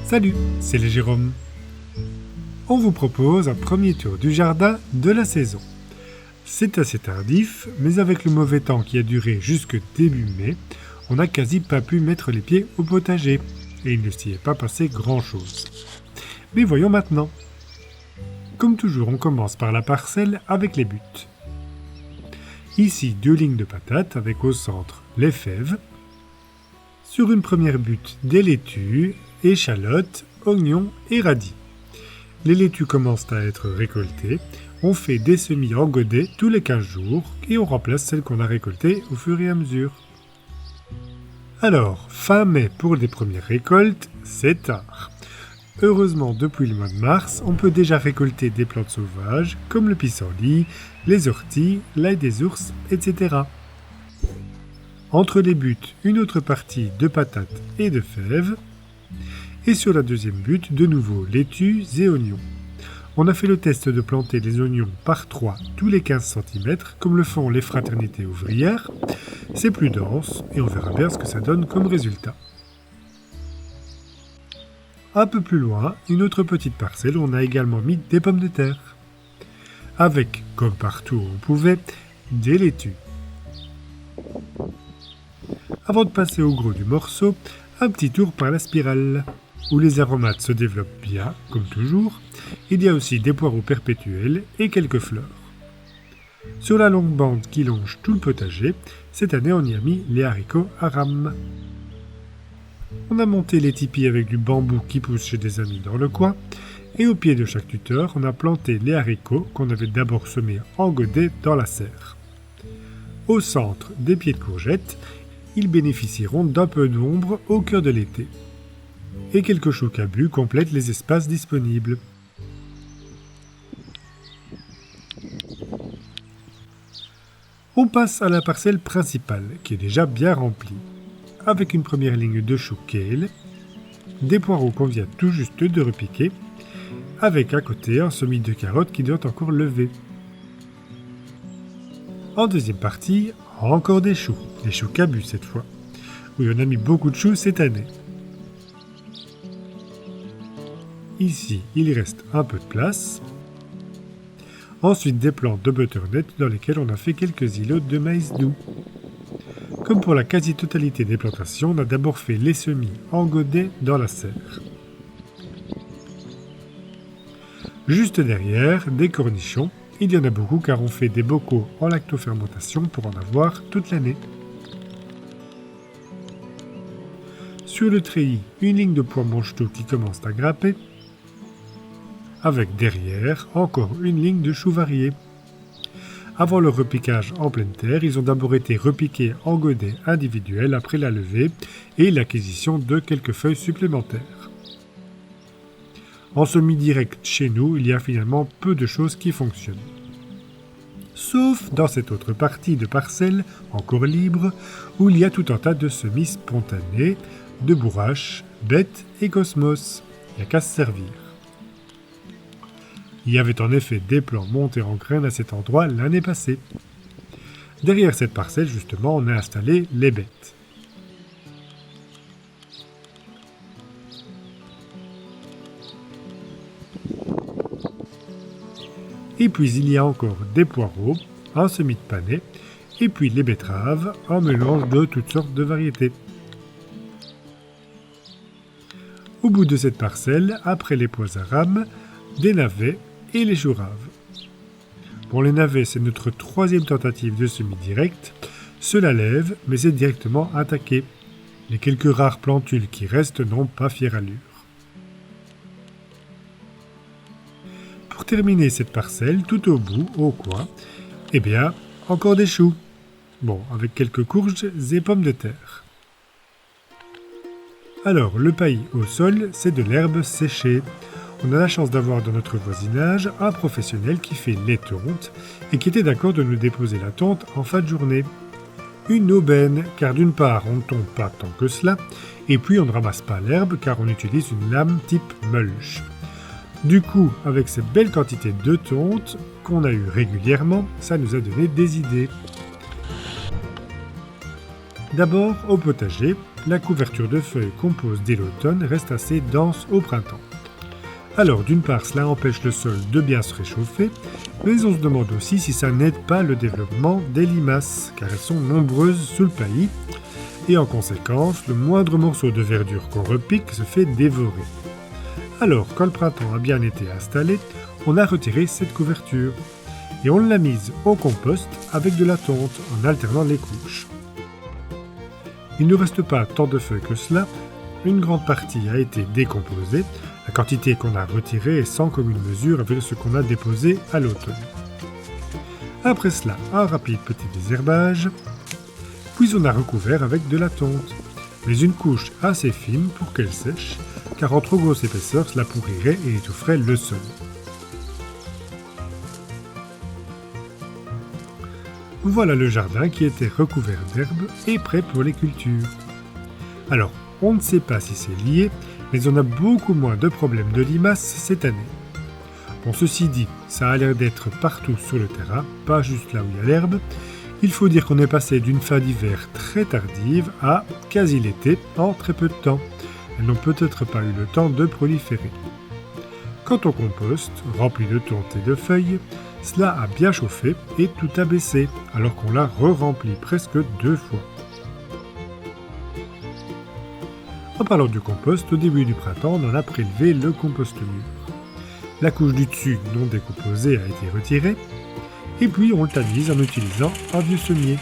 Salut, c'est les Jérôme. On vous propose un premier tour du jardin de la saison. C'est assez tardif, mais avec le mauvais temps qui a duré jusque début mai, on n'a quasi pas pu mettre les pieds au potager, et il ne s'y est pas passé grand-chose. Mais voyons maintenant. Comme toujours, on commence par la parcelle avec les buts. Ici, 2 lignes de patates avec au centre les fèves. Sur une première butte, des laitues, échalotes, oignons et radis. Les laitues commencent à être récoltées. On fait des semis en godet tous les 15 jours et on remplace celles qu'on a récoltées au fur et à mesure. Alors, fin mai pour les premières récoltes, c'est tard. Heureusement, depuis le mois de mars, on peut déjà récolter des plantes sauvages comme le pissenlit, les orties, l'ail des ours, etc. Entre les buttes, une autre partie de patates et de fèves. Et sur la deuxième butte, de nouveau laitues et oignons. On a fait le test de planter les oignons par 3 tous les 15 cm, comme le font les fraternités ouvrières. C'est plus dense et on verra bien ce que ça donne comme résultat. Un peu plus loin, une autre petite parcelle où on a également mis des pommes de terre. Avec, comme partout où on pouvait, des laitues. Avant de passer au gros du morceau, un petit tour par la spirale, où les aromates se développent bien, comme toujours. Il y a aussi des poireaux perpétuels et quelques fleurs. Sur la longue bande qui longe tout le potager, cette année on y a mis les haricots à rames. On a monté les tipis avec du bambou qui pousse chez des amis dans le coin, et au pied de chaque tuteur, on a planté les haricots qu'on avait d'abord semés en godet dans la serre. Au centre, des pieds de courgettes, ils bénéficieront d'un peu d'ombre au cœur de l'été. Et quelques choux cabus complètent les espaces disponibles. On passe à la parcelle principale, qui est déjà bien remplie, avec une première ligne de choux kale, des poireaux qu'on vient tout juste de repiquer, avec à côté un semis de carottes qui doit encore lever. En deuxième partie, encore des choux cabus cette fois. Oui, on a mis beaucoup de choux cette année. Ici, il reste un peu de place. Ensuite, des plantes de butternut dans lesquelles on a fait quelques îlots de maïs doux. Comme pour la quasi-totalité des plantations, on a d'abord fait les semis en godet dans la serre. Juste derrière, des cornichons. Il y en a beaucoup car on fait des bocaux en lactofermentation pour en avoir toute l'année. Sur le treillis, une ligne de pois mange-tout qui commence à grimper. Avec derrière, encore une ligne de choux variés. Avant le repiquage en pleine terre, ils ont d'abord été repiqués en godets individuels après la levée et l'acquisition de quelques feuilles supplémentaires. En semis direct chez nous, il y a finalement peu de choses qui fonctionnent. Sauf dans cette autre partie de parcelle, encore libre, où il y a tout un tas de semis spontanés, de bourraches, bêtes et cosmos. Il n'y a qu'à se servir. Il y avait en effet des plants montés en graines à cet endroit l'année passée. Derrière cette parcelle, justement, on a installé les bêtes. Et puis il y a encore des poireaux, un semis de panais, et puis les betteraves, un mélange de toutes sortes de variétés. Au bout de cette parcelle, après les pois à rames, des navets et les choux raves. Bon, les navets, c'est notre 3e tentative de semis direct. Cela lève, mais c'est directement attaqué. Les quelques rares plantules qui restent n'ont pas fière allure. Pour terminer cette parcelle, tout au bout, au coin, eh bien, encore des choux. Bon, avec quelques courges et pommes de terre. Alors, le paillis au sol, c'est de l'herbe séchée. On a la chance d'avoir dans notre voisinage un professionnel qui fait les tontes et qui était d'accord de nous déposer la tonte en fin de journée. Une aubaine, car d'une part, on ne tonte pas tant que cela, et puis on ne ramasse pas l'herbe car on utilise une lame type mulch. Du coup, avec cette belle quantité de tonte qu'on a eu régulièrement, ça nous a donné des idées. D'abord, au potager, la couverture de feuilles composée dès l'automne reste assez dense au printemps. Alors, d'une part, cela empêche le sol de bien se réchauffer, mais on se demande aussi si ça n'aide pas le développement des limaces, car elles sont nombreuses sous le paillis, et en conséquence, le moindre morceau de verdure qu'on repique se fait dévorer. Alors, quand le printemps a bien été installé, on a retiré cette couverture, et on l'a mise au compost avec de la tonte en alternant les couches. Il ne reste pas tant de feuilles que cela, une grande partie a été décomposée, la quantité qu'on a retirée est sans commune mesure avec ce qu'on a déposé à l'automne. Après cela, un rapide petit désherbage, puis on a recouvert avec de la tonte, mais une couche assez fine pour qu'elle sèche, car en trop grosse épaisseur, cela pourrirait et étoufferait le sol. Voilà le jardin qui était recouvert d'herbe et prêt pour les cultures. Alors, on ne sait pas si c'est lié, mais on a beaucoup moins de problèmes de limaces cette année. Bon, ceci dit, ça a l'air d'être partout sur le terrain, pas juste là où il y a l'herbe. Il faut dire qu'on est passé d'une fin d'hiver très tardive à quasi l'été en très peu de temps. Elles n'ont peut-être pas eu le temps de proliférer. Quant au compost, rempli de tonte et de feuilles, cela a bien chauffé et tout a baissé, alors qu'on l'a re-rempli presque 2 fois. En parlant du compost, au début du printemps, on en a prélevé le compost mûr. La couche du dessus non décomposée a été retirée, et puis on le tamise en utilisant un vieux sommier.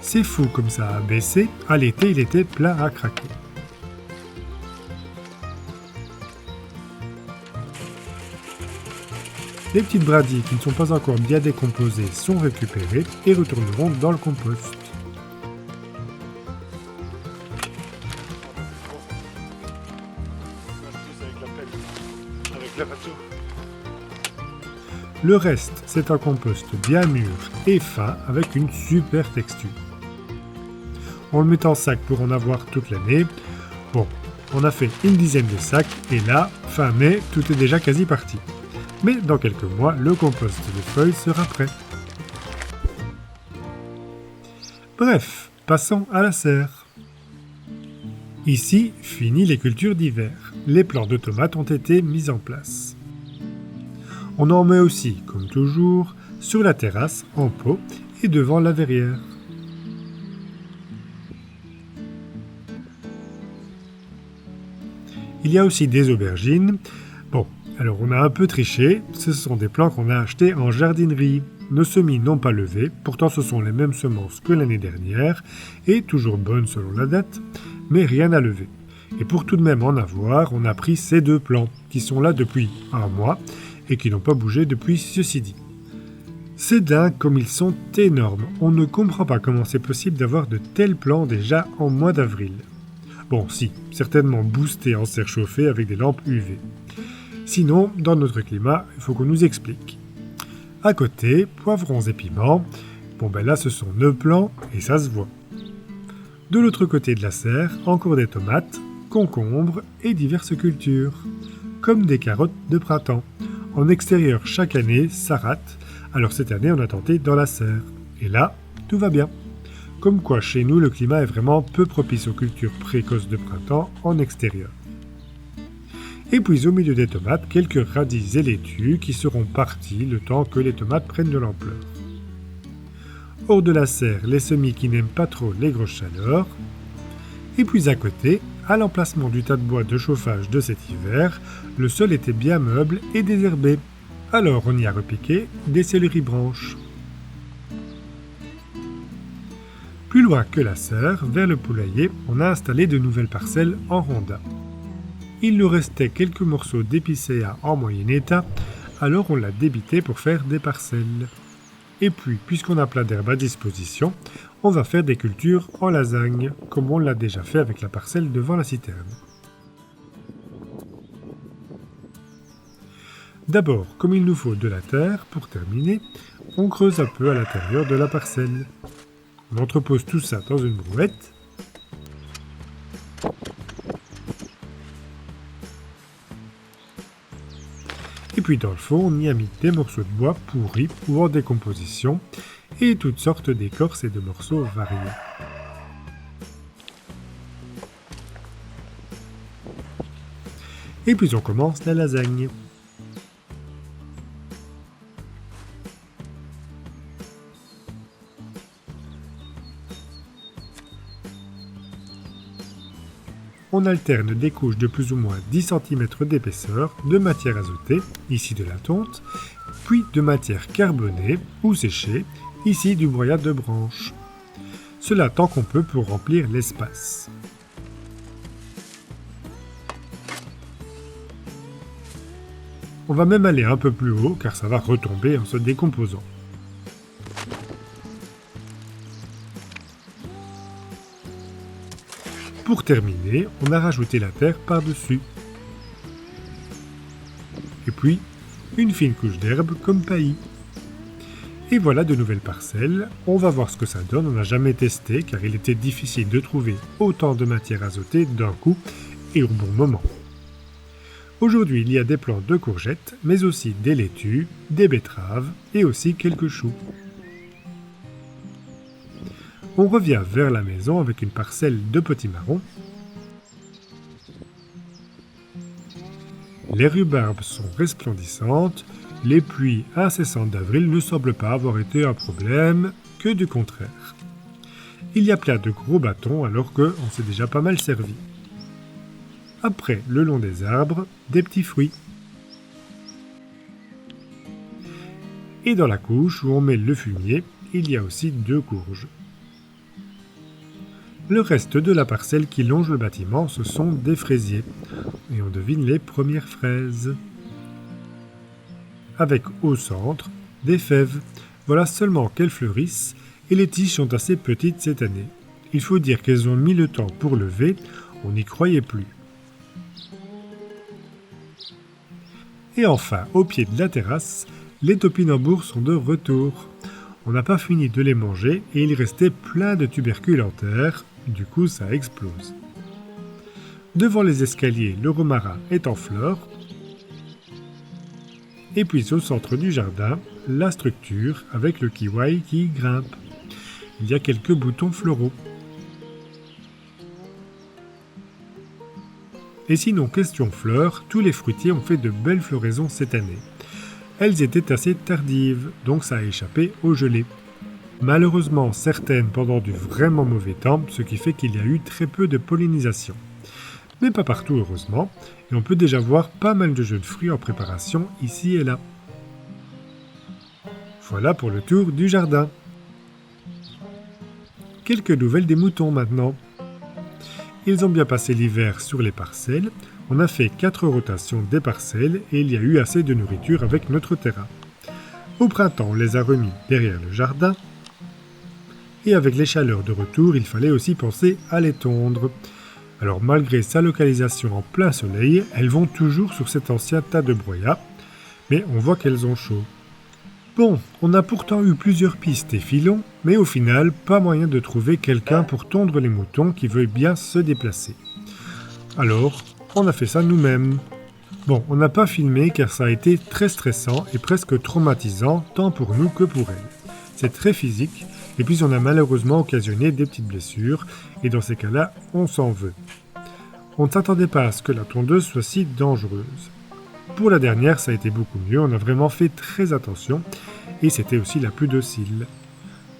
C'est fou comme ça a baissé, à l'été il était plein à craquer. Les petites bradilles qui ne sont pas encore bien décomposées sont récupérées et retourneront dans le compost. Le reste, c'est un compost bien mûr et fin avec une super texture. On le met en sac pour en avoir toute l'année. Bon, on a fait une dizaine de sacs et là, fin mai, tout est déjà quasi parti. Mais dans quelques mois, le compost de feuilles sera prêt. Bref, passons à la serre. Ici, fini les cultures d'hiver. Les plants de tomates ont été mis en place. On en met aussi, comme toujours, sur la terrasse, en pot et devant la verrière. Il y a aussi des aubergines. Bon, alors on a un peu triché, ce sont des plants qu'on a achetés en jardinerie. Nos semis n'ont pas levé, pourtant ce sont les mêmes semences que l'année dernière, et toujours bonnes selon la date, mais rien à lever. Et pour tout de même en avoir, on a pris ces 2 plants, qui sont là depuis un mois, et qui n'ont pas bougé depuis ceci dit. C'est dingue comme ils sont énormes, on ne comprend pas comment c'est possible d'avoir de tels plants déjà en mois d'avril. Bon, si, certainement boostés en serre chauffée avec des lampes UV. Sinon, dans notre climat, il faut qu'on nous explique. À côté, poivrons et piments. Bon ben là, ce sont nos plants et ça se voit. De l'autre côté de la serre, encore des tomates, concombres et diverses cultures, comme des carottes de printemps. En extérieur, chaque année, ça rate. Alors cette année, on a tenté dans la serre. Et là, tout va bien. Comme quoi, chez nous, le climat est vraiment peu propice aux cultures précoces de printemps en extérieur. Et puis au milieu des tomates, quelques radis et laitues qui seront partis le temps que les tomates prennent de l'ampleur. Hors de la serre, les semis qui n'aiment pas trop les grosses chaleurs. Et puis à côté, à l'emplacement du tas de bois de chauffage de cet hiver, le sol était bien meuble et désherbé. Alors on y a repiqué des céleri branches. Plus loin que la serre, vers le poulailler, on a installé de nouvelles parcelles en rondins. Il nous restait quelques morceaux d'épicéa en moyen état, alors on l'a débité pour faire des parcelles. Et puis, puisqu'on a plein d'herbes à disposition, on va faire des cultures en lasagne, comme on l'a déjà fait avec la parcelle devant la citerne. D'abord, comme il nous faut de la terre, pour terminer, on creuse un peu à l'intérieur de la parcelle. On entrepose tout ça dans une brouette. Et puis dans le fond, on y a mis des morceaux de bois pourris ou en décomposition. et toutes sortes d'écorces et de morceaux variés. Et puis on commence la lasagne. On alterne des couches de plus ou moins 10 cm d'épaisseur de matière azotée, ici de la tonte, puis de matière carbonée ou séchée, ici du broyat de branches. Cela tant qu'on peut pour remplir l'espace. On va même aller un peu plus haut car ça va retomber en se décomposant. Pour terminer, on a rajouté la terre par-dessus. Et puis, une fine couche d'herbe comme paillis. Et voilà de nouvelles parcelles. On va voir ce que ça donne. On n'a jamais testé car il était difficile de trouver autant de matière azotée d'un coup et au bon moment. Aujourd'hui, il y a des plantes de courgettes, mais aussi des laitues, des betteraves et aussi quelques choux. On revient vers la maison avec une parcelle de potimarron. Les rhubarbes sont resplendissantes, les pluies incessantes d'avril ne semblent pas avoir été un problème, que du contraire. Il y a plein de gros bâtons alors qu'on s'est déjà pas mal servi. Après, le long des arbres, des petits fruits. Et dans la couche où on met le fumier, il y a aussi 2 courges. Le reste de la parcelle qui longe le bâtiment, ce sont des fraisiers. Et on devine les premières fraises. Avec au centre, des fèves. Voilà seulement qu'elles fleurissent et les tiges sont assez petites cette année. Il faut dire qu'elles ont mis le temps pour lever, on n'y croyait plus. Et enfin, au pied de la terrasse, les topinambours sont de retour. On n'a pas fini de les manger et il restait plein de tubercules en terre, du coup ça explose. Devant les escaliers, le romarin est en fleurs. Et puis au centre du jardin, la structure avec le kiwai qui grimpe. Il y a quelques boutons floraux. Et sinon, question fleurs, tous les fruitiers ont fait de belles floraisons cette année. Elles étaient assez tardives, donc ça a échappé au gelé. Malheureusement, certaines pendant du vraiment mauvais temps, ce qui fait qu'il y a eu très peu de pollinisation. Mais pas partout heureusement, et on peut déjà voir pas mal de jeunes fruits en préparation ici et là. Voilà pour le tour du jardin. Quelques nouvelles des moutons maintenant. Ils ont bien passé l'hiver sur les parcelles, on a fait 4 rotations des parcelles et il y a eu assez de nourriture avec notre terrain. Au printemps, on les a remis derrière le jardin. Et avec les chaleurs de retour, il fallait aussi penser à les tondre. Alors malgré sa localisation en plein soleil, elles vont toujours sur cet ancien tas de broyat, mais on voit qu'elles ont chaud. Bon, on a pourtant eu plusieurs pistes et filons, mais au final, pas moyen de trouver quelqu'un pour tondre les moutons qui veuille bien se déplacer. Alors, on a fait ça nous-mêmes. Bon, on n'a pas filmé car ça a été très stressant et presque traumatisant, tant pour nous que pour elles. C'est très physique, et puis on a malheureusement occasionné des petites blessures, et dans ces cas-là, on s'en veut. On ne s'attendait pas à ce que la tondeuse soit si dangereuse. Pour la dernière, ça a été beaucoup mieux, on a vraiment fait très attention, et c'était aussi la plus docile.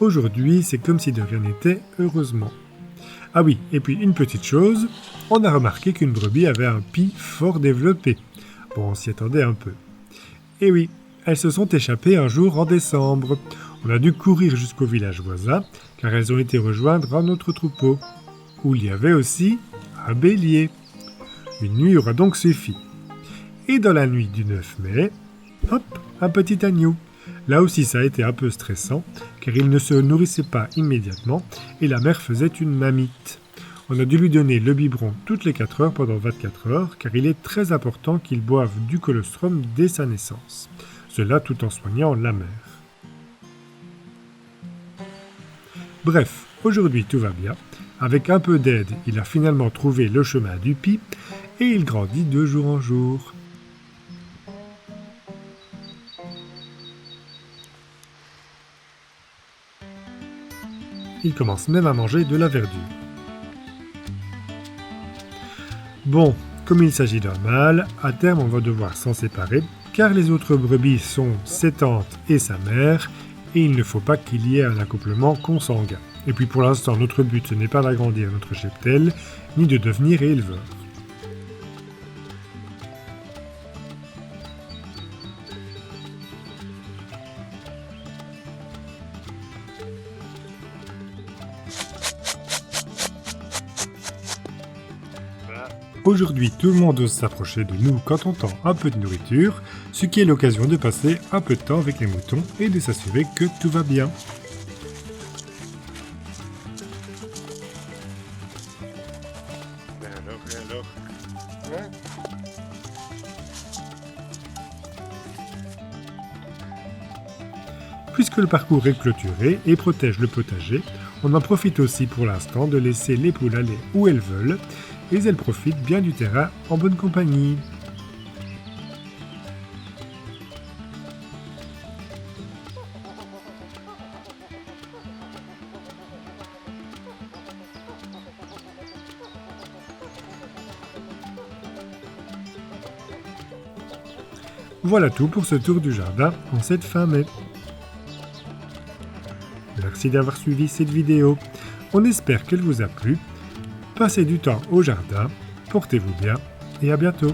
Aujourd'hui, c'est comme si de rien n'était, heureusement. Ah oui, et puis une petite chose, on a remarqué qu'une brebis avait un pis fort développé. Bon, on s'y attendait un peu. Et oui, elles se sont échappées un jour en décembre. On a dû courir jusqu'au village voisin, car elles ont été rejoindre un autre troupeau, où il y avait aussi un bélier. Une nuit aura donc suffi. Et dans la nuit du 9 mai, hop, un petit agneau. Là aussi, ça a été un peu stressant, car il ne se nourrissait pas immédiatement, et la mère faisait une mamite. On a dû lui donner le biberon toutes les 4 heures pendant 24 heures, car il est très important qu'il boive du colostrum dès sa naissance. Cela tout en soignant la mère. Bref, aujourd'hui tout va bien. Avec un peu d'aide, il a finalement trouvé le chemin du pis, et il grandit de jour en jour. ils commencent même à manger de la verdure. Bon, comme il s'agit d'un mâle, à terme on va devoir s'en séparer, car les autres brebis sont ses tantes et sa mère, et il ne faut pas qu'il y ait un accouplement consanguin. Et puis pour l'instant, notre but ce n'est pas d'agrandir notre cheptel, ni de devenir éleveur. Aujourd'hui, tout le monde ose s'approcher de nous quand on tend un peu de nourriture, ce qui est l'occasion de passer un peu de temps avec les moutons et de s'assurer que tout va bien. Alors, hein? Puisque le parcours est clôturé et protège le potager, on en profite aussi pour l'instant de laisser les poules aller où elles veulent, et elles profitent bien du terrain en bonne compagnie. Voilà tout pour ce tour du jardin en cette fin mai. Merci d'avoir suivi cette vidéo. On espère qu'elle vous a plu. Passez du temps au jardin, portez-vous bien et à bientôt.